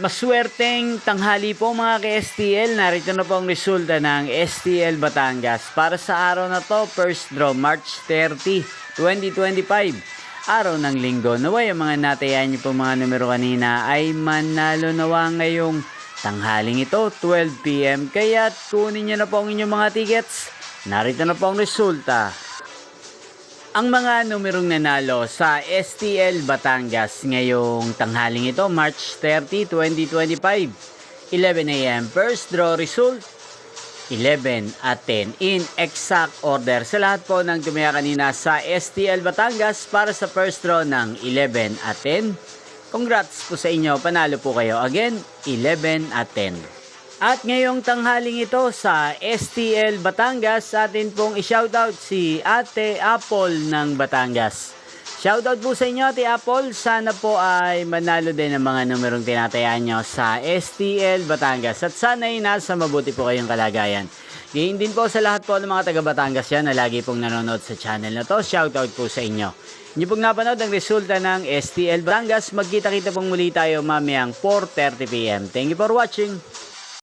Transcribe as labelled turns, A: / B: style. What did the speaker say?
A: Maswerteng tanghali po mga ka-STL. Narito na po ang resulta ng STL Batangas. Para sa araw na to, first draw March 30, 2025. Araw ng linggo. Naway ang mga natayan niyo po mga numero kanina ay manalo nawa ngayong tanghaling ito, 12 PM. Kaya't kunin niyo na po ang inyong mga tickets. Narito na po ang resulta. Ang mga numerong nanalo sa STL Batangas ngayong tanghaling ito, March 30, 2025. 11 AM first draw result, 11 at 10 in exact order. Sa lahat po ng tumaya kanina sa STL Batangas para sa first draw ng 11 at 10. Congrats po sa inyo, panalo po kayo. Again, 11 at 10. At ngayong tanghaling ito sa STL Batangas, atin pong i-shoutout si Ate Apple ng Batangas. Shoutout po sa inyo Ate Apple, sana po ay manalo din ang mga numerong tinatayaan nyo sa STL Batangas. At sana ay nasa mabuti po kayong kalagayan. Gayon din po sa lahat po ng mga taga Batangas yan na lagi pong nanonood sa channel na to. Shoutout po sa inyo. Hindi pong napanood ang resulta ng STL Batangas. Magkita-kita pong muli tayo mamayang 4:30 PM. Thank you for watching.